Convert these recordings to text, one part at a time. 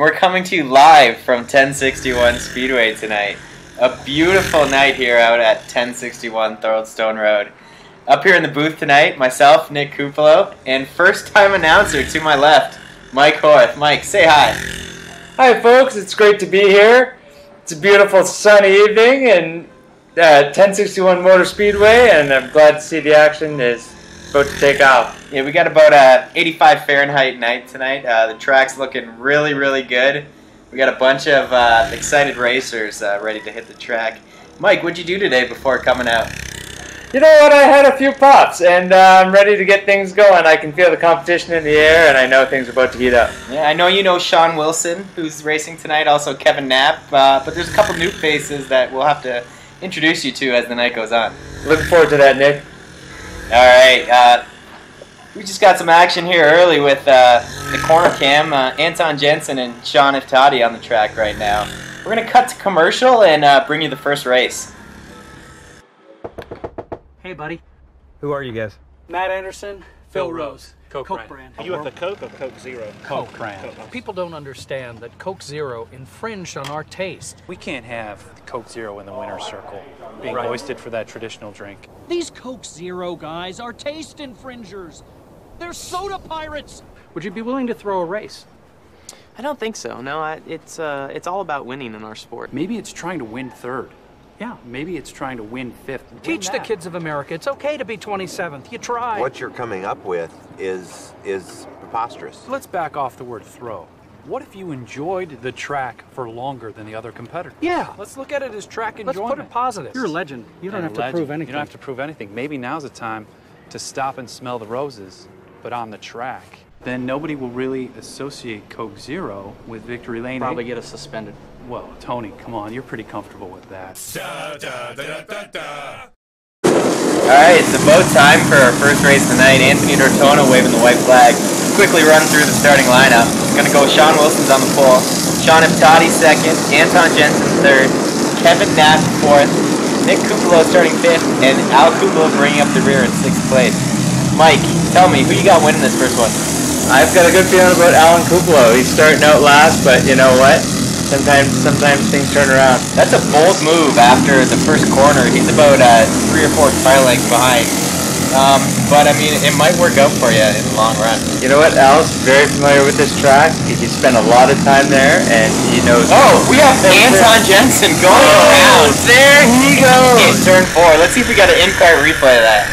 and we're coming to you live from 1061 Speedway tonight. A beautiful night here out at 1061 Thorold Stone Road. Up here in the booth tonight, myself, Nick Kupalo, and first-time announcer to my left, Mike Horth. Mike, say hi. Hi folks, it's great to be here. It's a beautiful sunny evening in 1061 Motor Speedway, and I'm glad to see the action is about to take off. Yeah, we got about 85 Fahrenheit night tonight. The track's looking really, really good. We got a bunch of excited racers ready to hit the track. Mike, what'd you do today before coming out? You know what, I had a few pops, and I'm ready to get things going. I can feel the competition in the air, and I know things are about to heat up. Yeah, I know you know Sean Wilson, who's racing tonight, also Kevin Knapp, but there's a couple new faces that we'll have to introduce you to as the night goes on. Looking forward to that, Nick. Alright, we just got some action here early with the corner cam, Anton Jensen and Sean Iftati on the track right now. We're going to cut to commercial and bring you the first race. Hey, buddy. Who are you guys? Matt Anderson, Phil Rose. Coke brand. Are you with the Coke or Coke Zero? Coke brand. People don't understand that Coke Zero infringed on our taste. We can't have Coke Zero in the winner's circle, being Right. hoisted for that traditional drink. These Coke Zero guys are taste infringers. They're soda pirates. Would you be willing to throw a race? I don't think so. No, it's all about winning in our sport. Maybe it's trying to win third. Yeah. Maybe it's trying to win fifth. Teach the kids of America it's okay to be 27th. You try. What you're coming up with is preposterous. Let's back off the word throw. What if you enjoyed the track for longer than the other competitors? Yeah. Let's look at it as track Let's enjoyment. put it positive. You're a legend. You don't And have a to legend. prove anything. You don't have to prove anything. Maybe now's the time to stop and smell the roses, but on the track. Then nobody will really associate Coke Zero with Victory Lane. Probably get us suspended. Well, Tony, come on, you're pretty comfortable with that. Alright, it's about time for our first race tonight. Anthony Dortona waving the white flag. Quickly run through the starting lineup. Gonna go Sean Wilson's on the pole, Sean Iftati second, Anton Jensen third, Kevin Knapp fourth, Nick Kupalo starting fifth, and Al Kupalo bringing up the rear in sixth place. Mike, tell me, who you got winning this first one? I've got a good feeling about Alan Kupalo. He's starting out last, but you know what? Sometimes things turn around. That's a bold move after the first corner. He's about 3 or 4 tire lengths behind. But I mean, it might work out for you in the long run. You know what? Al's very familiar with this track. He spent a lot of time there, and he knows. Oh, we have Anton Jensen going around. There he goes. In turn 4. Let's see if we got an in-car replay of that.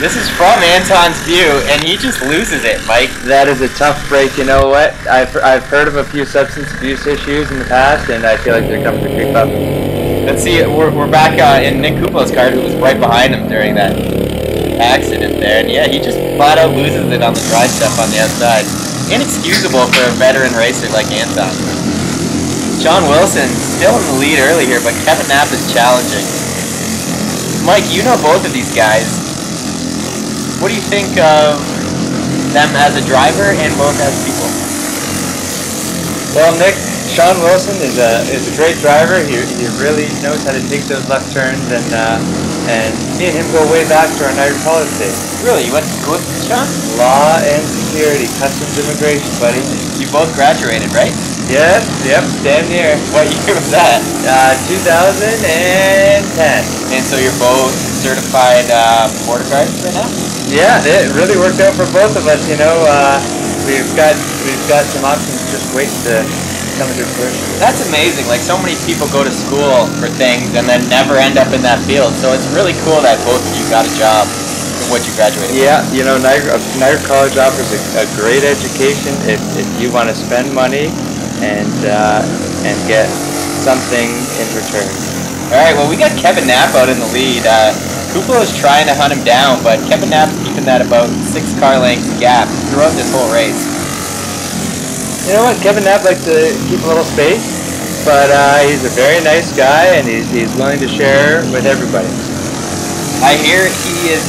This is from Anton's view, and he just loses it, Mike. That is a tough break. You know what? I've heard of a few substance abuse issues in the past, and I feel like they're coming to creep up. Let's see. We're back in Nick Kupalo's car, who was right behind him during that accident there, and yeah, he just flat out loses it on the dry stuff on the outside. Inexcusable for a veteran racer like Anton. Sean Wilson still in the lead early here, but Kevin Knapp is challenging. Mike, you know both of these guys. What do you think of them as a driver and both as people? Well, Nick, Sean Wilson is a great driver. He really knows how to take those left turns, and me and him go way back to our Niagara College days. Really? You went to school with Sean? Law and security, customs immigration, buddy. You both graduated, right? Yep, damn near. What year was that? 2010. And so you're both certified border guards right now? Yeah, it really worked out for both of us. You know, we've got some options just waiting to come into fruition. That's amazing. Like, so many people go to school for things and then never end up in that field. So it's really cool that both of you got a job in what you graduated. Yeah, you know, Niagara College offers a great education if you want to spend money and get something in return. All right. Well, we got Kevin Knapp out in the lead. Kupalo is trying to hunt him down, but Kevin Knapp's keeping that about 6 car lengths gap throughout this whole race. You know what? Kevin Knapp likes to keep a little space, but he's a very nice guy, and he's willing to share with everybody. I hear he is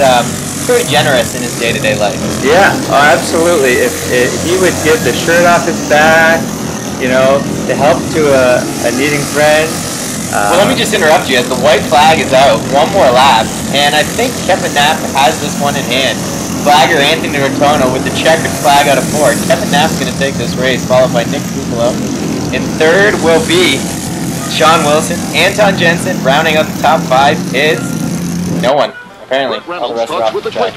pretty generous in his day-to-day life. Yeah, oh, absolutely. If he would give the shirt off his back, you know, to help to a needing friend. Well, let me just interrupt you. As the white flag is out, one more lap, and I think Kevin Knapp has this one in hand. flagger Anthony Rotono with the checkered flag out of 4. Kevin Knapp's going to take this race, followed by Nick Kupalo. In third will be Sean Wilson. Anton Jensen rounding out the top 5 is no one, apparently. All the rest are off the track.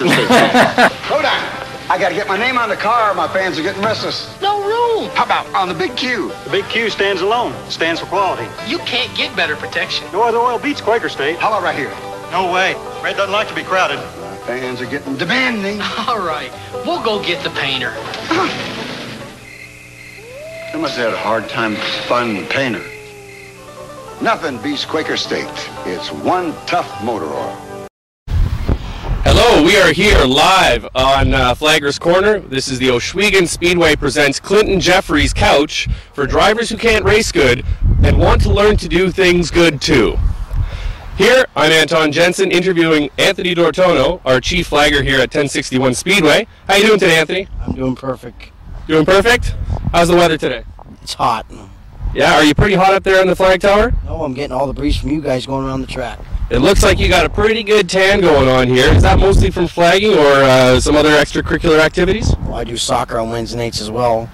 Hold on. I got to get my name on the car. My fans are getting restless. No room. How about on the big Q? The big Q stands alone. Stands for quality. You can't get better protection. No other oil beats Quaker State. How about right here? No way. Red doesn't like to be crowded. My fans are getting demanding. All right, we'll go get the painter. They must have had a hard time finding the painter. Nothing beats Quaker State. It's one tough motor oil. Hello, we are here live on Flagger's Corner. This is the Ohsweken Speedway presents Clinton Jeffries Couch for drivers who can't race good and want to learn to do things good too. Here, I'm Anton Jensen interviewing Anthony Dortono, our chief flagger here at 1061 Speedway. How you doing today, Anthony? I'm doing perfect. Doing perfect? How's the weather today? It's hot. Yeah, are you pretty hot up there on the flag tower? No, I'm getting all the breeze from you guys going around the track. It looks like you got a pretty good tan going on here. Is that mostly from flagging or some other extracurricular activities? Well, I do soccer on Wednesday nights as well,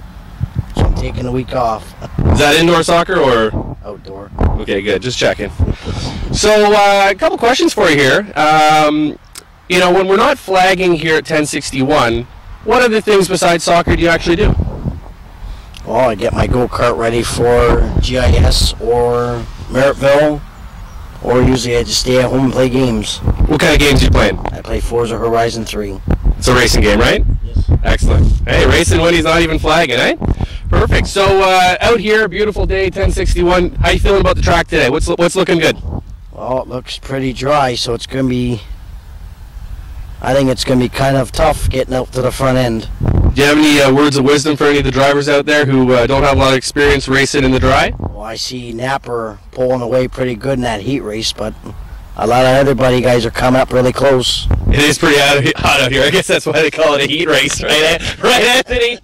so I'm taking a week off. Is that indoor soccer or? Outdoor. Okay, good. Just checking. So, a couple questions for you here. You know, when we're not flagging here at 1061, what other things besides soccer do you actually do? Well, I get my go-kart ready for GIS or Merrittville, or usually I just stay at home and play games. What kind of games are you playing? I play Forza Horizon 3. It's a racing game, right? Yes. Excellent. Hey, racing when he's not even flagging, eh? Perfect. So, out here, beautiful day, 1061. How you feeling about the track today? What's looking good? Well, it looks pretty dry, so it's going to be... I think it's going to be kind of tough getting out to the front end. Do you have any words of wisdom for any of the drivers out there who don't have a lot of experience racing in the dry? Well, I see Napper pulling away pretty good in that heat race, but a lot of other buddy guys are coming up really close. It is pretty hot out here. I guess that's why they call it a heat race, right? Right, Anthony?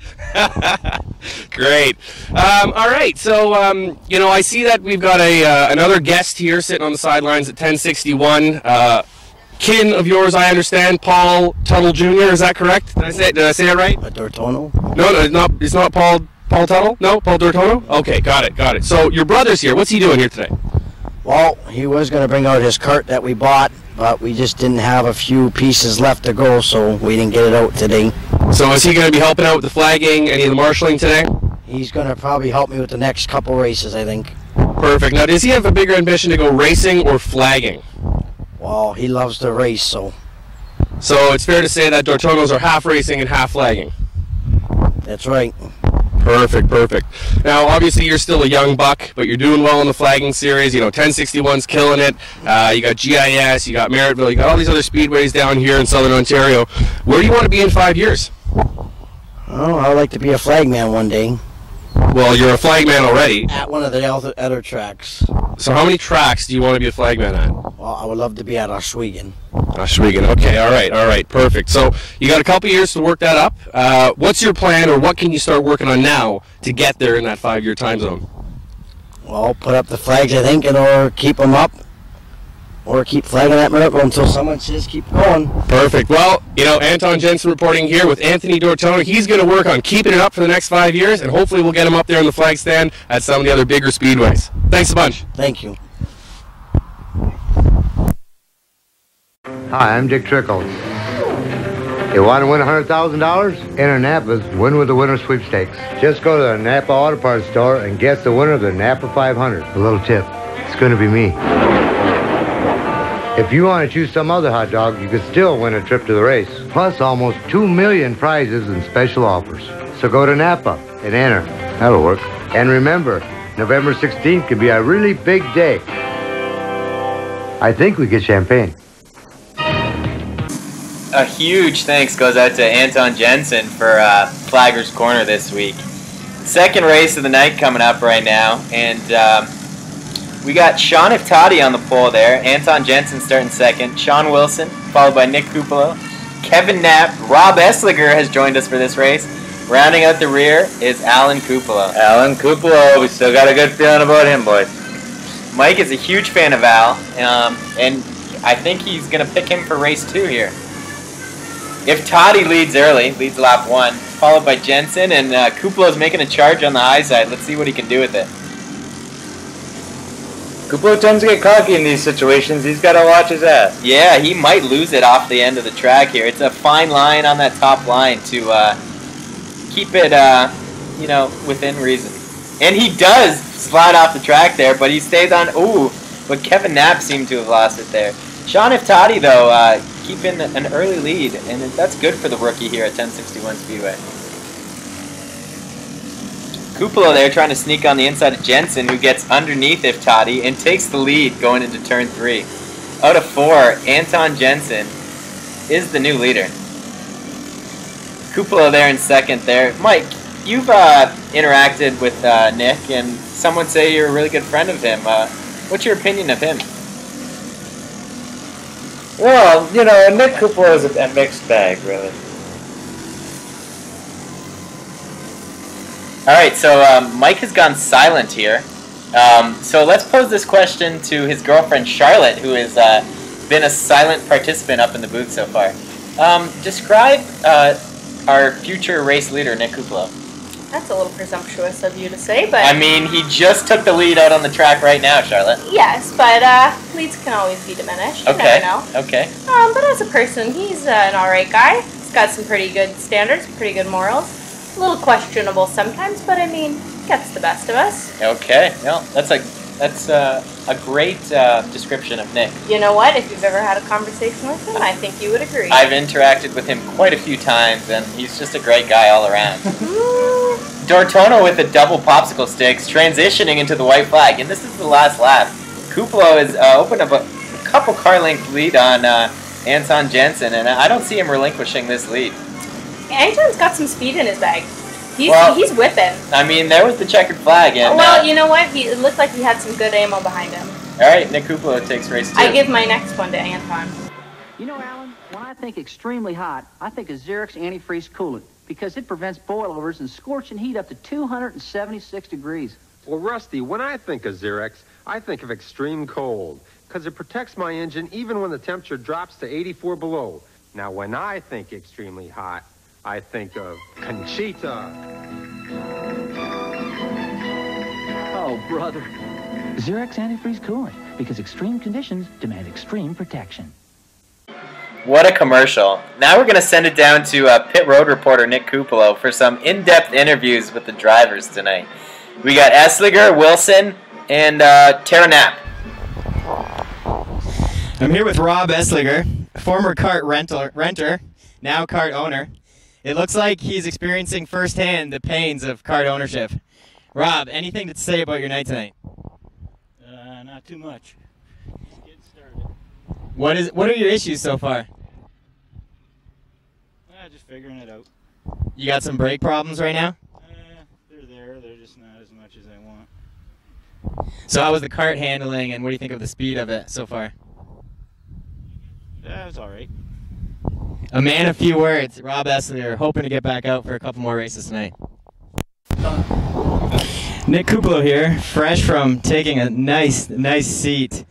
Great. All right, so, you know, I see that we've got another guest here sitting on the sidelines at 1061. Kin of yours, I understand, Paul Tuttle Jr., is that correct? Did I say it right? Dortono? No, it's not Paul Tuttle? No, Paul Dortono? Okay, got it. So your brother's here. What's he doing here today? Well, he was going to bring out his cart that we bought, but we just didn't have a few pieces left to go, so we didn't get it out today. So is he going to be helping out with the flagging, any of the marshalling today? He's going to probably help me with the next couple races, I think. Perfect. Now, does he have a bigger ambition to go racing or flagging? Well, he loves to race, so... So it's fair to say that Dortonos are half racing and half flagging? That's right. Perfect. Now, obviously, you're still a young buck, but you're doing well in the flagging series. You know, 1061's killing it. You got GIS, you got Merrittville, you got all these other speedways down here in Southern Ontario. Where do you want to be in 5 years? Oh, I'd like to be a flagman one day. Well, you're a flagman already. At one of the other tracks. So how many tracks do you want to be a flagman at? Well, I would love to be at Ohsweken. Ohsweken, okay, all right, perfect. So you got a couple years to work that up. What's your plan, or what can you start working on now to get there in that 5-year time zone? Well, put up the flags, I think, or keep them up. Or keep flagging at Merrittville until someone says keep going. Perfect. Well, you know, Anton Jensen reporting here with Anthony Dortono. He's going to work on keeping it up for the next 5 years, and hopefully we'll get him up there on the flag stand at some of the other bigger speedways. Thanks a bunch. Thank you. Hi, I'm Dick Trickles. You want to win $100,000? Enter Napa's Win with the Winner sweepstakes. Just go to the Napa Auto Parts store and guess the winner of the Napa 500. A little tip. It's going to be me. If you want to choose some other hot dog, you could still win a trip to the race. Plus almost 2 million prizes and special offers. So go to Napa and enter. That'll work. And remember, November 16th could be a really big day. I think we get champagne. A huge thanks goes out to Anton Jensen for Flagger's Corner this week. Second race of the night coming up right now, and we got Sean Iftati on the pole there. Anton Jensen starting second. Sean Wilson, followed by Nick Kupalo. Kevin Knapp. Rob Esslinger has joined us for this race. Rounding out the rear is Alan Kupalo. Alan Kupalo, we still got a good feeling about him, boys. Mike is a huge fan of Al, and I think he's going to pick him for race 2 here. If Toddy leads early, leads lap 1, followed by Jensen, and Kuplo's making a charge on the high side. Let's see what he can do with it. Kuplo tends to get cocky in these situations. He's got to watch his ass. Yeah, he might lose it off the end of the track here. It's a fine line on that top line to keep it, you know, within reason. And he does slide off the track there, but he stays on. Ooh, but Kevin Knapp seemed to have lost it there. Sean Iftati, though, keeping an early lead, and that's good for the rookie here at 1061 Speedway. Kuplo there trying to sneak on the inside of Jensen, who gets underneath Iftati and takes the lead going into turn 3. Out of 4, Anton Jensen is the new leader. Kuplo there in second there. Mike, you've interacted with Nick, and some would say you're a really good friend of him. What's your opinion of him? Well, you know, Nick Kuplo is a mixed bag, really. Alright, so Mike has gone silent here. So let's pose this question to his girlfriend Charlotte, who has been a silent participant up in the booth so far. Describe our future race leader, Nick Kuplo. That's a little presumptuous of you to say, but... I mean, he just took the lead out on the track right now, Charlotte. Yes, but leads can always be diminished. You Okay, never know. okay. But as a person, he's an alright guy. He's got some pretty good standards, pretty good morals. A little questionable sometimes, but I mean, gets the best of us. Okay, well, that's a great description of Nick. You know what? If you've ever had a conversation with him, I think you would agree. I've interacted with him quite a few times, and he's just a great guy all around. Dortono with the double popsicle sticks, transitioning into the white flag, and this is the last lap. Kuplo has opened up a couple car length lead on Anton Jensen, and I don't see him relinquishing this lead. Anton's got some speed in his bag. He's whipping. I mean, there was the checkered flag, and well, you know what? It looked like he had some good ammo behind him. All right, Nick Kuplo takes race 2. I give my next one to Anton. You know, Alan, when I think extremely hot, I think of Xerox antifreeze coolant because it prevents boilovers and scorching heat up to 276 degrees. Well, Rusty, when I think of Xerox, I think of extreme cold because it protects my engine even when the temperature drops to 84 below. Now, when I think extremely hot, I think of Conchita. Oh, brother. Xerox antifreeze coolant, because extreme conditions demand extreme protection. What a commercial. Now we're going to send it down to pit road reporter Nick Kuplo for some in-depth interviews with the drivers tonight. We got Esliger, Wilson, and Tara Knapp. I'm here with Rob Esliger, former kart renter, now kart owner. It looks like he's experiencing firsthand the pains of kart ownership. Rob, anything to say about your night tonight? Not too much. Just getting started. What are your issues so far? Just figuring it out. You got some brake problems right now? They're there. They're just not as much as I want. So how was the kart handling, and what do you think of the speed of it so far? Yeah, it's all right. A man of few words, Rob Esliger, hoping to get back out for a couple more races tonight. Nick Kuplo here, fresh from taking a nice seat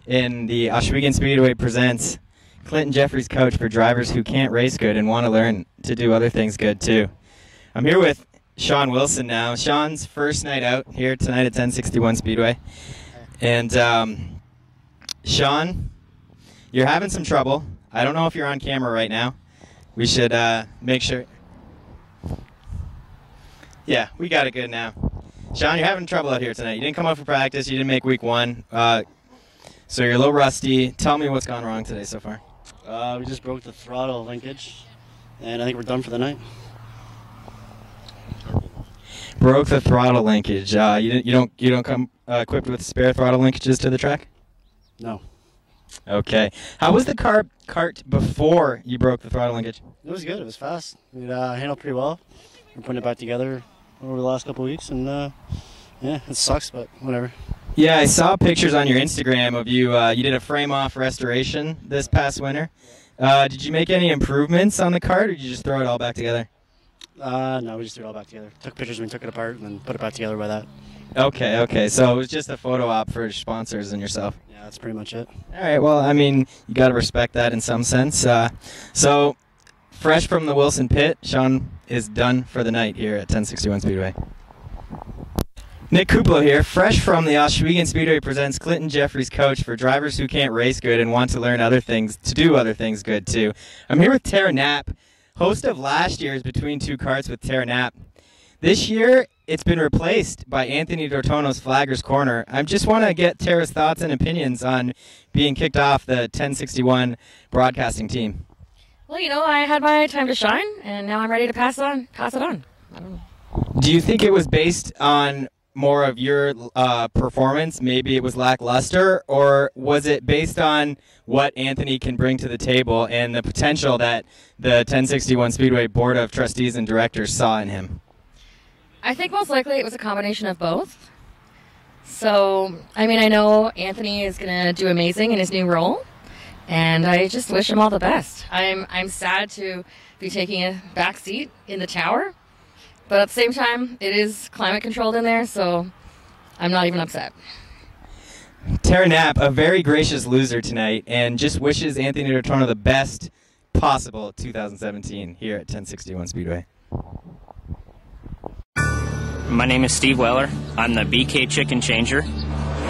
in the Ohsweken Speedway presents Clinton Jeffries Coach for drivers who can't race good and want to learn to do other things good too. I'm here with Sean Wilson now. Sean's first night out here tonight at 1061 Speedway. And Sean, you're having some trouble. I don't know if you're on camera right now. We should make sure. Yeah, we got it good now. Sean, you're having trouble out here tonight. You didn't come out for practice. You didn't make week 1. So you're a little rusty. Tell me what's gone wrong today so far. We just broke the throttle linkage, and I think we're done for the night. Broke the throttle linkage. You don't come equipped with spare throttle linkages to the track? No. Okay. How was the cart before you broke the throttle linkage? It was good. It was fast. It handled pretty well. We're putting it back together over the last couple of weeks, and yeah, it sucks, but whatever. Yeah, I saw pictures on your Instagram of you. You did a frame-off restoration this past winter. Did you make any improvements on the cart, or did you just throw it all back together? No, we just threw it all back together. Took pictures when we took it apart, and then put it back together by that. Okay. So it was just a photo op for sponsors and yourself. Yeah, that's pretty much it. All right. Well, I mean, you got to respect that in some sense. So fresh from the Wilson pit. Sean is done for the night here at 1061 Speedway. Nick Kuplo here, fresh from the Oswego Speedway presents Clinton Jeffries Coach for drivers who can't race good and want to learn other things, to do other things good too. I'm here with Tara Knapp, host of last year's Between Two Carts with Tara Knapp. This year, it's been replaced by Anthony Dortono's Flaggers Corner. I just want to get Tara's thoughts and opinions on being kicked off the 1061 broadcasting team. Well, you know, I had my time to shine, and now I'm ready to pass it on. I don't know. Do you think it was based on more of your performance, maybe it was lackluster, or was it based on what Anthony can bring to the table and the potential that the 1061 Speedway Board of Trustees and Directors saw in him? I think most likely it was a combination of both. So, I mean, I know Anthony is going to do amazing in his new role, and I just wish him all the best. I'm sad to be taking a back seat in the tower, but at the same time, it is climate controlled in there, so I'm not even upset. Tara Knapp, a very gracious loser tonight, and just wishes Anthony Dortono the best possible 2017 here at 1061 Speedway. My name is Steve Weller. I'm the BK Chicken Changer.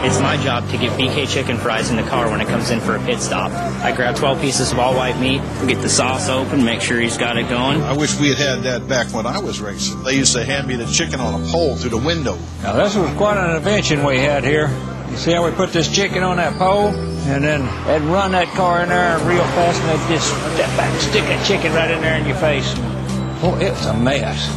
It's my job to get BK chicken fries in the car when it comes in for a pit stop. I grab 12 pieces of all-white meat, get the sauce open, make sure he's got it going. I wish we had had that back when I was racing. They used to hand me the chicken on a pole through the window. Now this was quite an invention we had here. You see how we put this chicken on that pole? And then they'd run that car in there real fast and they'd just step back and stick that chicken right in there in your face. Oh, it was a mess.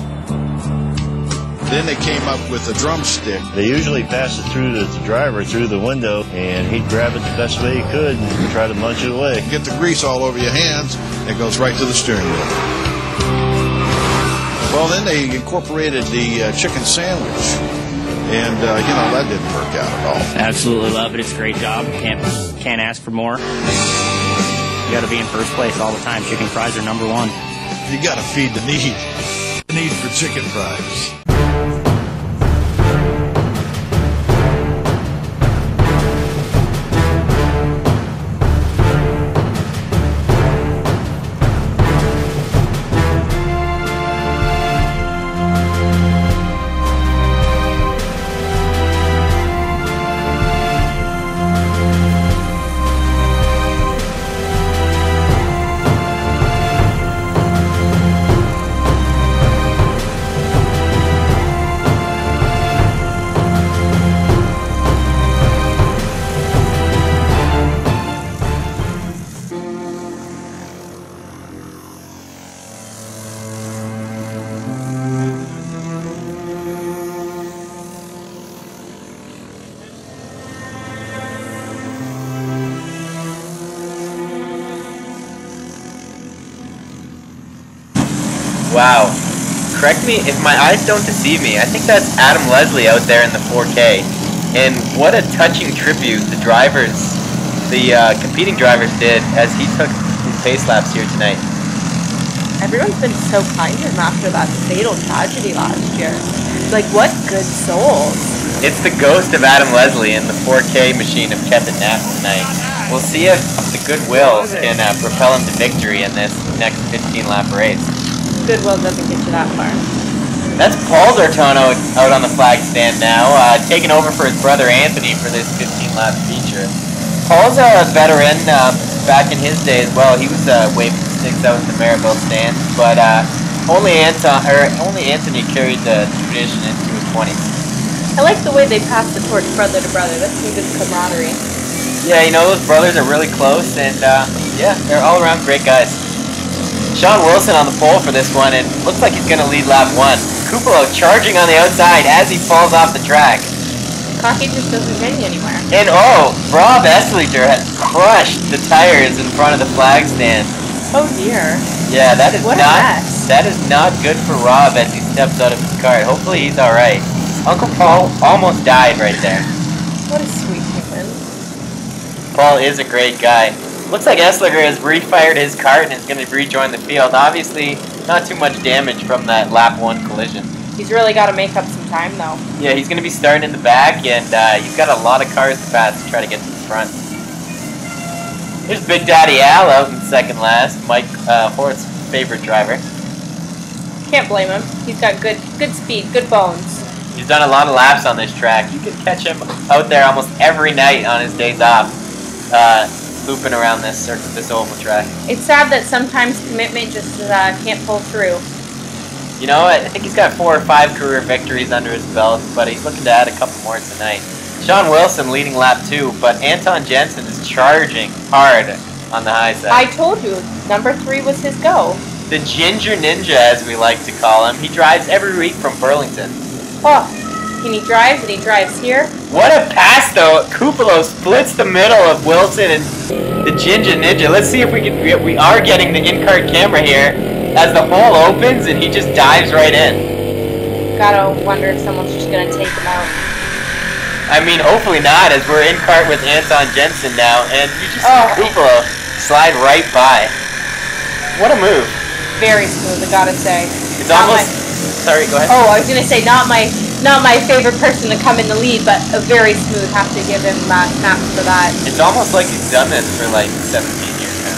Then they came up with a drumstick. They usually pass it through the driver through the window, and he'd grab it the best way he could and try to munch it away. Get the grease all over your hands, it goes right to the steering wheel. Well, then they incorporated the chicken sandwich, and you know, that didn't work out at all. Absolutely love it. It's a great job. Can't ask for more. You got to be in first place all the time. Chicken fries are number one. You got to feed the need. The need for chicken fries. Wow. Correct me if my eyes don't deceive me. I think that's Adam Leslie out there in the 4K. And what a touching tribute the drivers, the competing drivers did as he took his pace laps here tonight. Everyone's been so kind to him after that fatal tragedy last year. Like, what good souls. It's the ghost of Adam Leslie in the 4K machine of Kevin Knapp tonight. We'll see if the Goodwills can propel him to victory in this next 15-lap race. Goodwill doesn't get you that far. That's Paul Dortono out on the flag stand now, taking over for his brother Anthony for this 15-lap feature. Paul's a veteran back in his day as well. He was waving sticks out in the Maryville stand, but only Anthony carried the tradition into his 20s. I like the way they pass the torch brother to brother. That's some good camaraderie. Yeah, you know, those brothers are really close, and yeah, they're all around great guys. Sean Wilson on the pole for this one, and looks like he's going to lead lap 1. Kupalo charging on the outside as he falls off the track. Cocky just doesn't get you anywhere. And oh, Rob Eslinger has crushed the tires in front of the flag stand. Oh dear. Yeah, that is not good for Rob as he steps out of his car. Hopefully he's alright. Uncle Paul almost died right there. What a sweet human. Paul is a great guy. Looks like Eslinger has refired his kart and is going to rejoin the field. Obviously, not too much damage from that lap 1 collision. He's really got to make up some time, though. Yeah, he's going to be starting in the back, and he's got a lot of cars to pass to try to get to the front. There's Big Daddy Al out in second last. Mike Hort's favorite driver. Can't blame him. He's got good speed, good bones. He's done a lot of laps on this track. You can catch him out there almost every night on his days off, looping around this oval track. It's sad that sometimes commitment just can't pull through. You know, I think he's got 4 or 5 career victories under his belt, but he's looking to add a couple more tonight. Sean Wilson leading lap 2, but Anton Jensen is charging hard on the high side. I told you, number 3 was his go. The Ginger Ninja, as we like to call him. He drives every week from Burlington. Oh, and he drives here. What a pass, though. Kupalo splits the middle of Wilson and the Ginger Ninja. Let's see if we are getting the in-car camera here as the hole opens and he just dives right in. Gotta wonder if someone's just gonna take him out. I mean, hopefully not, as we're in cart with Anton Jensen now, and you just see Kupalo slide right by. What a move. Very smooth, I gotta say. It's almost... Sorry, go ahead. Oh, I was gonna say, not my favorite person to come in the lead, but a very smooth. Have to give him snaps for that. It's almost like he's done this for like 17 years now.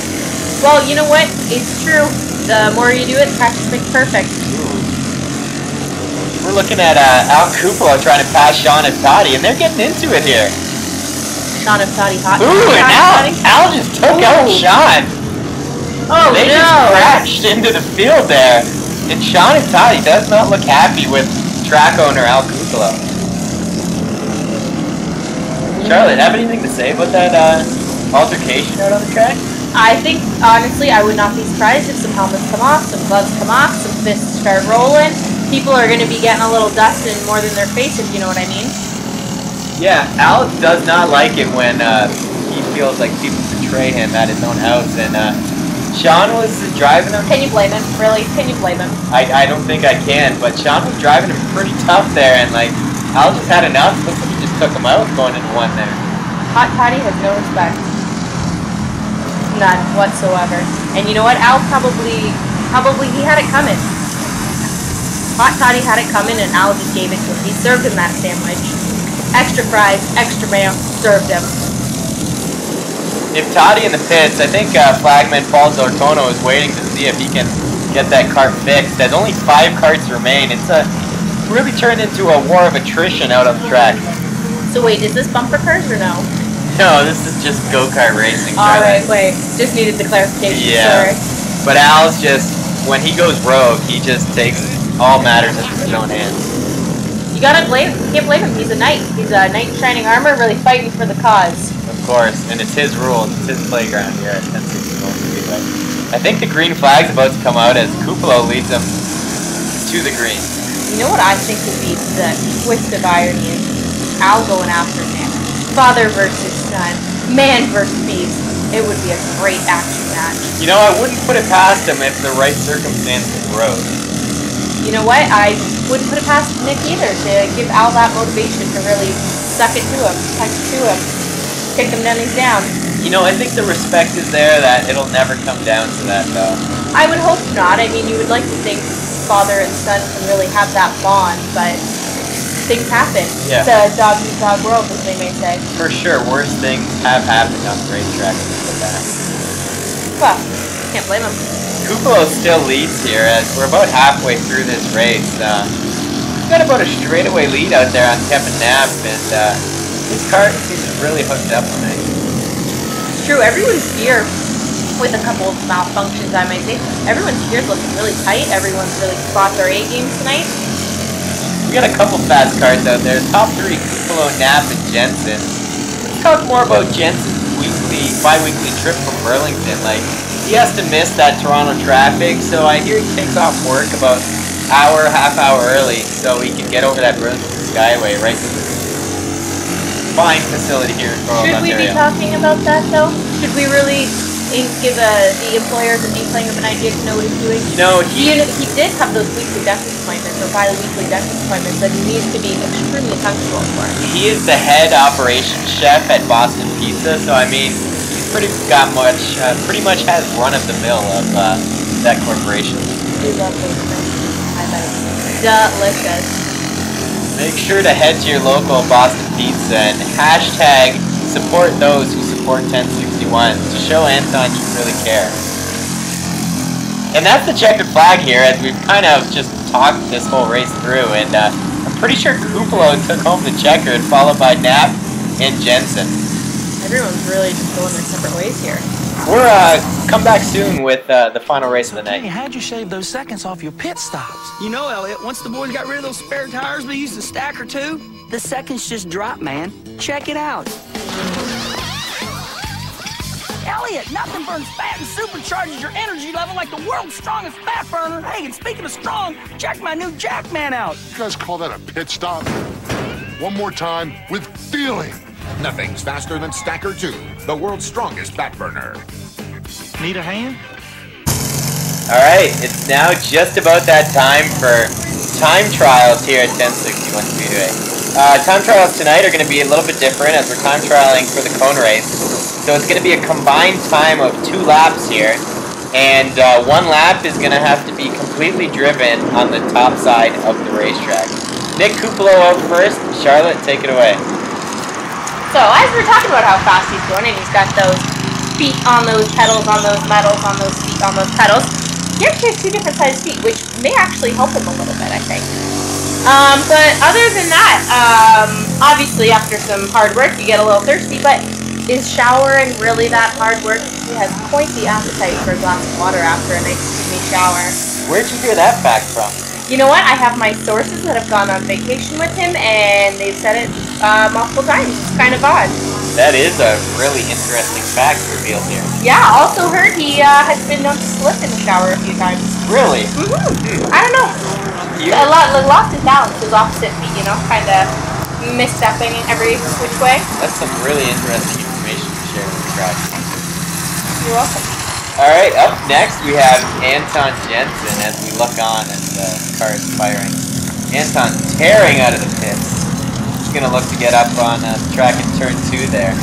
Well, you know what? It's true. The more you do it, practice makes perfect. We're looking at Al Kupalo trying to pass Sean and Toddy, and they're getting into it here. Sean and Toddy hot. Ooh, and Al just took out Sean. Oh, they just crashed into the field there. And Sean and Toddy does not look happy with track owner Al Kupalo. Charlotte, have anything to say about that altercation out on the track? I think, honestly, I would not be surprised if some helmets come off, some gloves come off, some fists start rolling. People are going to be getting a little dust in more than their face, if you know what I mean. Yeah, Al does not like it when he feels like people betray him at his own house, and Sean was driving him. Can you blame him? Really? Can you blame him? I don't think I can, but Sean was driving him pretty tough there, and like Al just had enough. Looks like he just took him out going into 1 there. Hot Toddy has no respect. None whatsoever. And you know what? Al probably he had it coming. Hot Toddy had it coming, and Al just gave it to him. He served him that sandwich. Extra fries, extra mayo, served him. If Toddy in the pits, I think flagman Paul Zortono is waiting to see if he can get that cart fixed. There's only 5 carts remain. It's really turned into a war of attrition out on the track. So wait, is this bumper cars or no? No, this is just go-kart racing. Alright, wait. Just needed the clarification, yeah. Sorry. But Al's just, when he goes rogue, he just takes all matters into his own hands. You can't blame him. He's a knight. He's a knight in shining armor, really fighting for the cause. Of course, and it's his rules. It's his playground here at 1061 Speedway. I think the green flag's about to come out as Kupalo leads him to the green. You know what I think would be the twist of irony is Al going after him. Father versus son. Man versus beast. It would be a great action match. You know, I wouldn't put it past him if the right circumstances arose. You know what? I wouldn't put it past Nick either to give Al that motivation to really suck it to him, touch it to him, kick him down, he's down. You know, I think the respect is there that it'll never come down to that, though. I would hope not. I mean, you would like to think father and son can really have that bond, but things happen. Yeah. It's a dog-eat-dog world, as they may say. For sure, worse things have happened on the racetrack in the past. Well, can't blame him. Kupalo still leads here as we're about halfway through this race. We've got about a straightaway lead out there on Kevin Knapp, and his car seems really hooked up tonight. It's true, everyone's gear, with a couple of malfunctions I might say, everyone's gear's looking really tight, everyone's really fought their A-game tonight. We got a couple fast cars out there. Top 3, Kupalo, Knapp, and Jensen. Let's talk more about Jensen's bi-weekly trip from Burlington. Like, he has to miss that Toronto traffic, so I hear he takes off work about half hour early, so he can get over that Burlington Skyway right to the fine facility here in Toronto, Should we Ontario. be talking about that, though? Should we really give the employers an inkling of an idea to know what he's doing? No, he did have those weekly dentist appointments, or bi-weekly dentist appointments, that he needs to be extremely punctual for. He is the head operations chef at Boston Pizza, so I mean, he's pretty much has run of the mill of that corporation. We love those things. I bet it's delicious. Make sure to head to your local Boston Pizza and hashtag support those who support 1061 to show Anton you really care. And that's the checkered flag here, as we've kind of just talked this whole race through. And I'm pretty sure Kupalo took home the checkered, followed by Knapp and Jensen. Everyone's really just going their separate ways here. We're come back soon with the final race of the night. How'd you shave those seconds off your pit stops? You know, Elliot, once the boys got rid of those spare tires, we used a stack or two. The seconds just dropped, man. Check it out. Elliot, nothing burns fat and supercharges your energy level like the world's strongest fat burner. Hey, and speaking of strong, check my new Jackman out. You guys call that a pit stop? One more time with feeling. Nothing's faster than Stacker 2, the world's strongest fat burner. Need a hand? Alright, it's now just about that time for time trials here at 1061 Speedway. Time trials tonight are going to be a little bit different as we're time trialing for the cone race. So it's going to be a combined time of 2 laps here, and 1 lap is going to have to be completely driven on the top side of the racetrack. Nick Kupalo out first. Charlotte, take it away. So, as we're talking about how fast he's going, and he's got those feet on those pedals, on those metals, on those feet, on those pedals, he actually has 2 different sized feet, which may actually help him a little bit, I think. But other than that, obviously after some hard work, you get a little thirsty, but is showering really that hard work? He has quite the appetite for a glass of water after a nice steamy shower. Where'd you hear that fact from? You know what? I have my sources that have gone on vacation with him, and they've said it multiple times. It's kind of odd. That is a really interesting fact revealed here. Yeah, also heard he has been known to slip in the shower a few times. Really? I don't know. Lost his balance, his opposite feet, you know, kind of misstepping every which way. That's some really interesting information to share with the crowd. You're welcome. Alright, up next we have Anton Jensen as we look on as the car is firing. Anton tearing out of the pits. He's going to look to get up on the track in turn 2 there.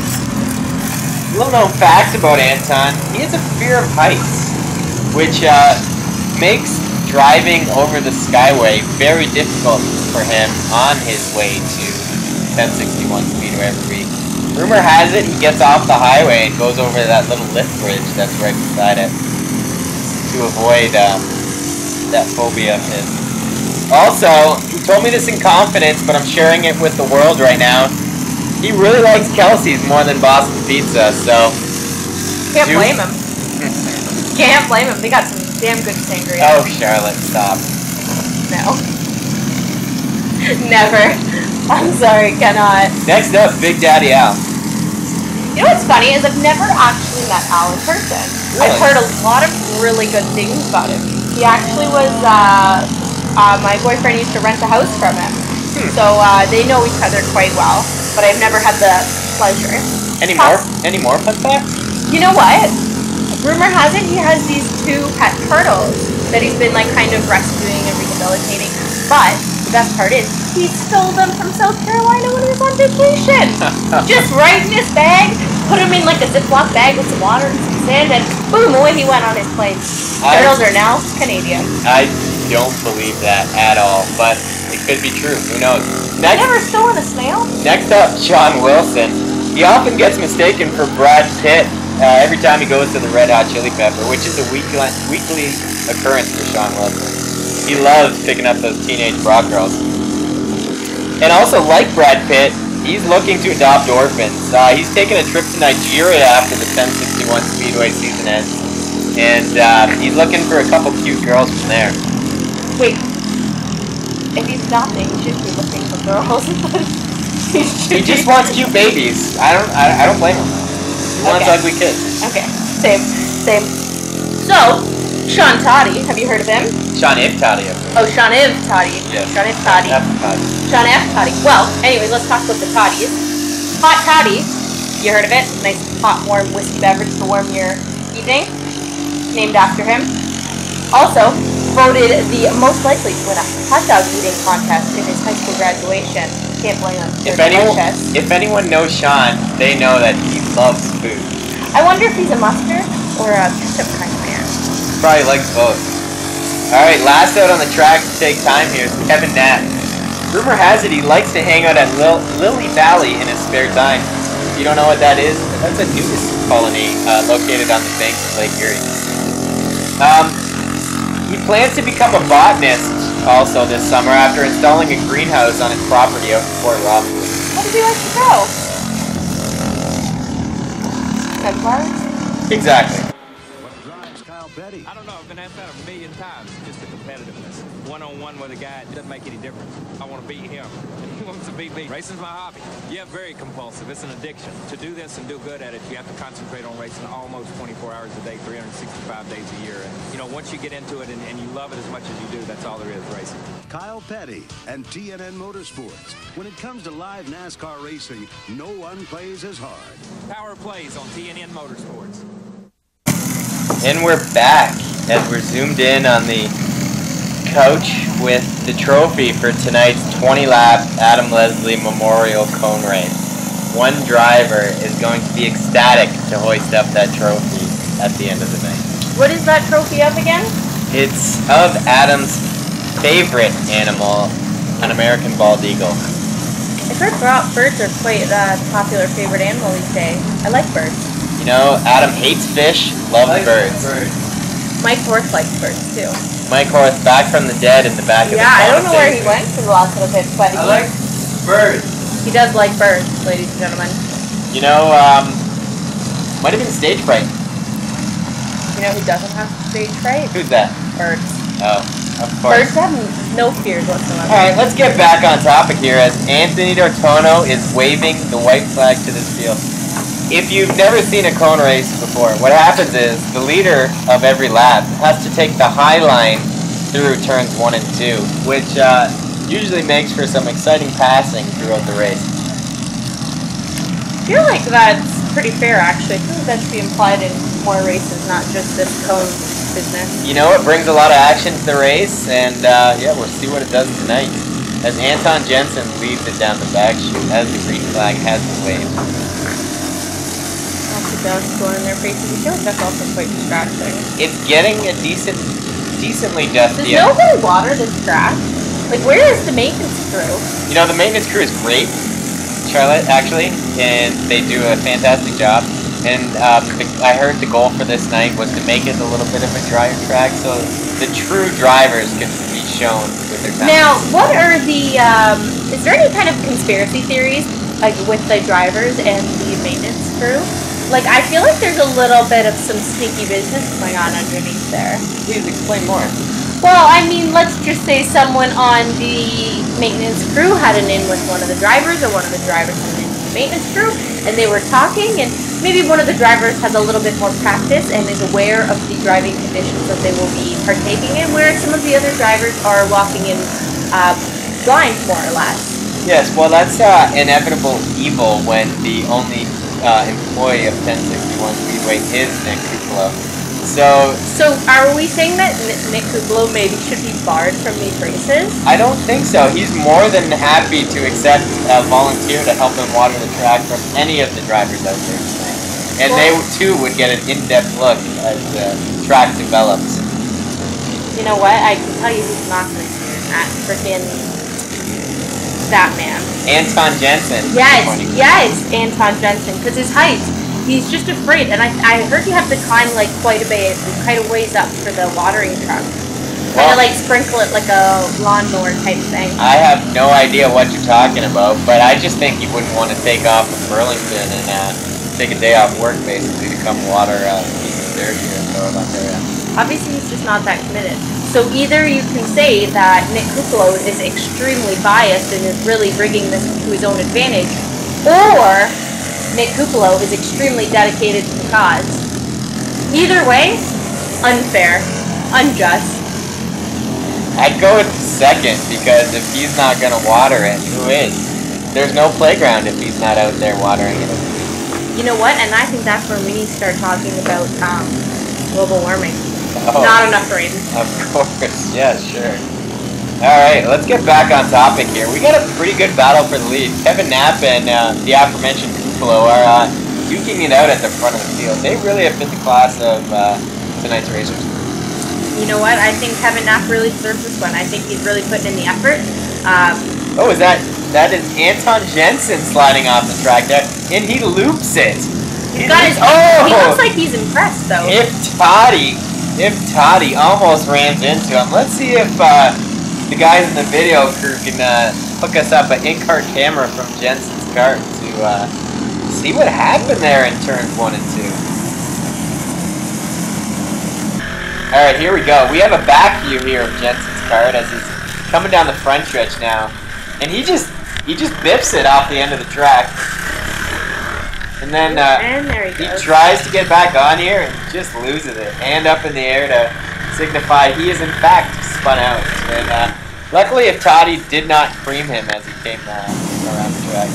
Little known facts about Anton, he has a fear of heights, which makes driving over the Skyway very difficult for him on his way to 1061 Speedway every week. Rumor has it he gets off the highway and goes over that little lift bridge that's right beside it to avoid that phobia of his. Also, he told me this in confidence, but I'm sharing it with the world right now. He really likes Kelsey's more than Boston Pizza, so... Can't blame him. Can't blame him. They got some damn good sangria. Oh, Charlotte, stop. No. Never. I'm sorry, cannot. Next up, Big Daddy Al. You know what's funny is I've never actually met Al in person. Really? I've heard a lot of really good things about him. He actually was, my boyfriend used to rent a house from him. So they know each other quite well, but I've never had the pleasure. Any more fun facts? You know what? Rumor has it he has these 2 pet turtles that he's been like kind of rescuing and rehabilitating. But the best part is he stole them from South Carolina when he was on vacation. Just right in his bag, put them in like a Ziploc bag with some water and some sand, and boom, away he went on his plane. Turtles are now Canadian. I don't believe that at all, but it could be true. Who knows? Next, never stolen a snail? Next up, Sean Wilson. He often gets mistaken for Brad Pitt every time he goes to the Red Hot Chili Pepper, which is a weekly occurrence for Sean Wilson. He loves picking up those teenage broad girls. And also, like Brad Pitt, he's looking to adopt orphans. He's taking a trip to Nigeria after the 1061 Speedway season ends. And he's looking for a couple cute girls from there. Wait. If he's adopting, he should be looking for girls. He just wants cute babies. I don't blame him. He wants ugly kids. Okay. Same. So, Sean Toddy, have you heard of him? Sean Iv Toddy. Oh, Sean Iv Toddy. Yes. Sean Iv Toddy. Sean F. Toddy. Well, anyway, let's talk about the Toddies. Hot Toddy. You heard of it? Nice hot, warm whiskey beverage to warm your evening. Named after him. Also, voted the most likely to win a hot dog eating contest in his high school graduation. Can't blame him. If anyone knows Sean, they know that he loves food. I wonder if he's a mustard or a ketchup kind of man. Probably likes both. Alright, last out on the track to take time here is Kevin Knapp. Rumor has it he likes to hang out at Lily Valley in his spare time. If you don't know what that is, that's a nudist colony located on the banks of Lake Erie. He plans to become a botanist also this summer after installing a greenhouse on his property out in Fort Robinson. What does he like to grow? Sunflowers? Exactly. I don't know, I've been asked that a million times. Just the competitiveness. One-on-one with a guy, it doesn't make any difference. I want to beat him. He wants to beat me. Racing's my hobby. Yeah, very compulsive. It's an addiction. To do this and do good at it, you have to concentrate on racing almost 24 hours a day, 365 days a year. And, you know, once you get into it and you love it as much as you do, that's all there is, racing. Kyle Petty and TNN Motorsports. When it comes to live NASCAR racing, no one plays as hard. Power plays on TNN Motorsports. And we're back as we're zoomed in on the couch with the trophy for tonight's 20-lap Adam Leslie Memorial Cone Race. One driver is going to be ecstatic to hoist up that trophy at the end of the night. What is that trophy of again? It's of Adam's favorite animal, an American bald eagle. I've heard birds are quite a popular favorite animal these days. I like birds. You know, Adam hates fish, loves birds. Mike Horth likes birds too. Mike Horth, back from the dead in the back of the I don't know where he commentator. went for the last little bit, but I like birds. He does like birds, ladies and gentlemen. You know, might have been stage fright. You know who doesn't have stage fright? Who's that? Birds. Oh, of course. Birds have no fears whatsoever. Alright, let's get back on topic here as Anthony D'Ortono is waving the white flag to this field. If you've never seen a cone race before, what happens is the leader of every lap has to take the high line through turns 1 and 2, which usually makes for some exciting passing throughout the race. I feel like that's pretty fair, actually. I feel like that should be implied in more races, not just this cone business. You know, it brings a lot of action to the race, and yeah, we'll see what it does tonight. As Anton Jensen leads it down the back chute as the green flag has been waved. Dust going in their faces. I feel like that's also quite distracting. It's getting a decently dusty. Does nobody water this track? Like, where is the maintenance crew? You know, the maintenance crew is great, Charlotte, actually, and they do a fantastic job. And I heard the goal for this night was to make it a little bit of a drier track so the true drivers can be shown with their talent. Now, what are the, is there any kind of conspiracy theories, like, with the drivers and the maintenance crew? Like, I feel like there's a little bit of some sneaky business going on underneath there. Please explain more. Well, I mean, let's just say someone on the maintenance crew had an in with one of the drivers, or one of the drivers had an in with the maintenance crew, and they were talking, and maybe one of the drivers has a little bit more practice and is aware of the driving conditions that they will be partaking in, whereas some of the other drivers are walking in blind, more or less. Yes, well, that's inevitable evil when the only employee of 1061 Speedway is Nick Kupalo. So are we saying that Nick Kupalo maybe should be barred from these races? I don't think so. He's more than happy to accept a volunteer to help him water the track from any of the drivers out there tonight. And they too would get an in-depth look as the track develops. You know what? I can tell you who's not going to do that. Freaking that man. Anton Jensen. Yeah, it's Anton Jensen, because his height, he's just afraid. And I heard you have to climb like quite a bit, quite a ways up for the watering truck. Kind of like sprinkle it like a lawnmower type thing. I have no idea what you're talking about, but I just think he wouldn't want to take off from Burlington and take a day off work basically to come water a piece of dirt here and throw it on there. Obviously, he's just not that committed. So either you can say that Nick Kupalo is extremely biased and is really rigging this to his own advantage, or Nick Kupalo is extremely dedicated to the cause. Either way, unfair, unjust. I'd go with the second, because if he's not going to water it, who is? There's no playground if he's not out there watering it. You know what? And I think that's where we need to start talking about global warming. Oh, not enough rain. Of course, yeah, sure. Alright, let's get back on topic here. We got a pretty good battle for the lead. Kevin Knapp and the aforementioned Kupalo are duking it out at the front of the field. They really have been the class of tonight's racers. You know what? I think Kevin Knapp really deserves this one. I think he's really putting in the effort. Oh, is that is Anton Jensen sliding off the track there, and he loops it. He looks like he's impressed, though. If Toddy if Toddy almost rams into him. Let's see if the guys in the video crew can hook us up an in-cart camera from Jensen's kart to see what happened there in turns 1 and 2. Alright, here we go. We have a back view here of Jensen's kart as he's coming down the front stretch now. And he just bips it off the end of the track. And then he tries to get back on here and just loses it. Hand up in the air to signify he is in fact spun out. And luckily, if Toddy did not cream him as he came around the track.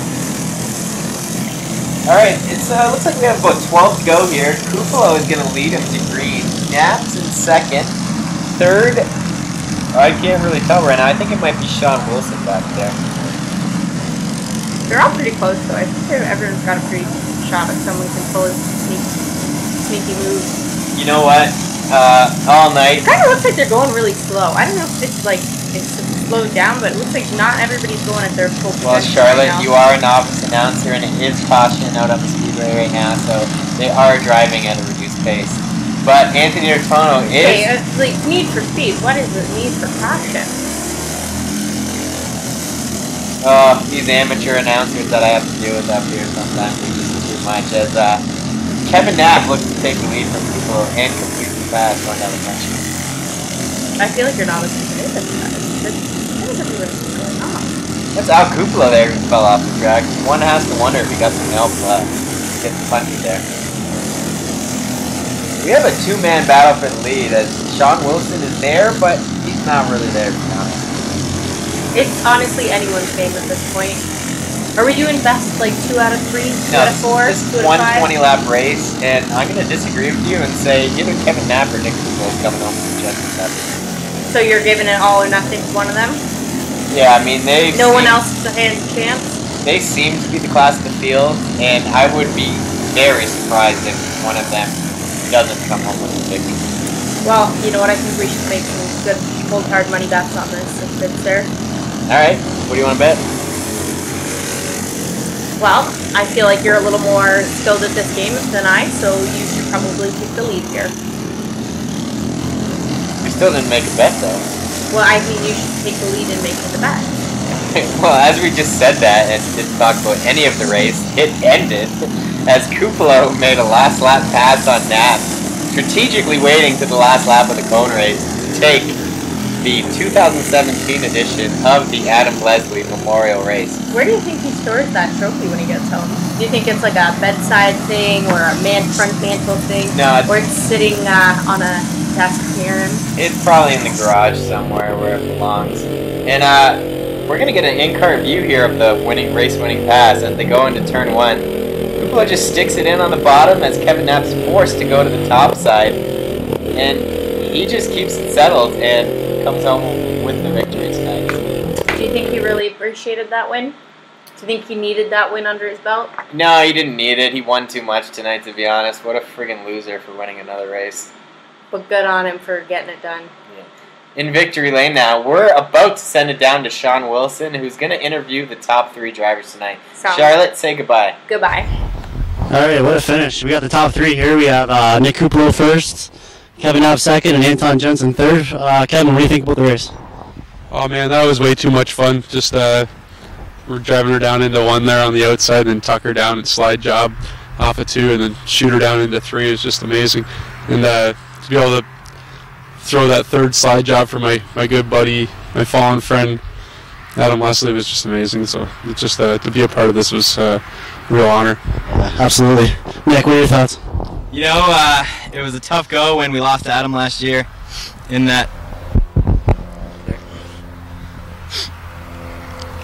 Alright, it looks like we have about 12 to go here. Kupalo is going to lead him to green. Naps in second. Third, I can't really tell right now. I think it might be Sean Wilson back there. They're all pretty close, though. I think everyone's got a pretty shot if someone can pull a sneaky move. You know what? All night. It kind of looks like they're going really slow. I don't know if it's like it's slowed down, but it looks like not everybody's going at their full potential. Well, Charlotte, you are a novice announcer, and it is caution out on the Speedway right now, so they are driving at a reduced pace. But Anthony Ortono is... Hey, like, need for speed. What is the need for caution? Oh, these amateur announcers that I have to deal with up here sometimes are just too much. As Kevin Knapp looks to take the lead from people and completely fast going down the front street. I feel like you're not listening to this. What is going on? That's Al Kupala there who fell off the track. One has to wonder if he got some help getting punted there. We have a two-man battle for the lead as Sean Wilson is there, but he's not really there to be honest. It's honestly anyone's game at this point. Are we doing best like 2 out of 3, 2 out of 4, 2 out of 5? 120 lap race, and I'm going to disagree with you and say either Kevin Knapp or Nick Kupalo is coming home from Jensen's Pepper. So you're giving it all or nothing to one of them? Yeah, I mean no one else has a chance? They seem to be the class of the field, and I would be very surprised if one of them doesn't come home with a victory. Well, you know what? I think we should make some good cold hard money bets on this if it's there. Alright, what do you want to bet? Well, I feel like you're a little more skilled at this game than I, so you should probably take the lead here. We still didn't make a bet though. Well, I mean you should take the lead in making the bet. Well, as we just said that and didn't talk about any of the race, it ended as Kupalo made a last lap pass on Knapp, strategically waiting to the last lap of the cone race to take the 2017 edition of the Adam Leslie Memorial Race. Where do you think he stores that trophy when he gets home? Do you think it's like a bedside thing or a front mantle thing? No, or it's sitting on a desk near him? It's probably in the garage somewhere where it belongs. And we're going to get an in-car view here of the race-winning pass as they go into turn 1. Kupalo just sticks it in on the bottom as Kevin Knapp's forced to go to the top side. And he just keeps it settled and comes home with the victory tonight. Do you think he really appreciated that win? Do you think he needed that win under his belt? No, he didn't need it. He won too much tonight, to be honest. What a friggin' loser for winning another race. But good on him for getting it done. Yeah. In victory lane now, we're about to send it down to Sean Wilson, who's going to interview the top 3 drivers tonight. Charlotte, say goodbye. Goodbye. All right, what a finish. We got the top 3 here. We have Nick Kupalo first, Kevin Knapp second, and Anton Jensen third. Kevin, what do you think about the race? Oh man, that was way too much fun. Just we're driving her down into 1 there on the outside, and tuck her down and slide job off of 2, and then shoot her down into 3 is just amazing. And to be able to throw that 3rd slide job for my good buddy, my fallen friend Adam Leslie was just amazing. So it's just to be a part of this was a real honor. Yeah, absolutely. Nick, what are your thoughts? You know, it was a tough go when we lost to Adam last year in that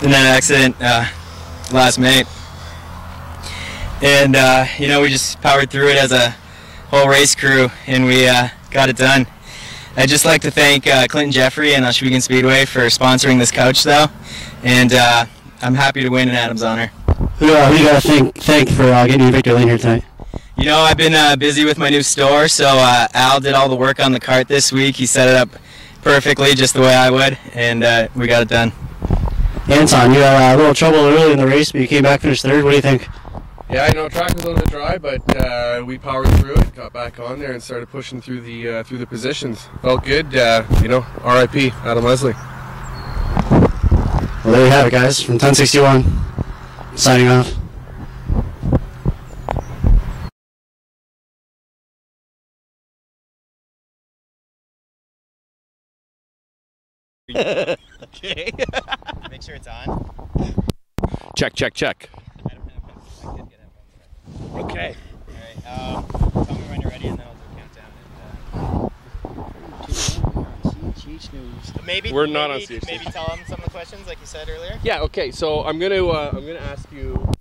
accident last May. And, you know, we just powered through it as a whole race crew, and we got it done. I'd just like to thank Clinton Jeffrey and Ashwegan Speedway for sponsoring this couch, though, and I'm happy to win in Adam's honor. Who do you got to thank for getting you victory lane here tonight? You know, I've been busy with my new store, so Al did all the work on the cart this week. He set it up perfectly, just the way I would, and we got it done. Anton, you had a little trouble early in the race, but you came back, finished 3rd. What do you think? Yeah, I know track was a little bit dry, but we powered through it, got back on there, and started pushing through the positions. Felt good, you know. R.I.P. Adam Leslie. Well, there you have it, guys. From 1061, signing off. Okay. Make sure it's on. Check, check, check. Okay. Alright, tell me when you're ready and then I'll do a countdown. Maybe We're not on CH maybe tell them some of the questions like you said earlier. Yeah. Okay. So I'm gonna ask you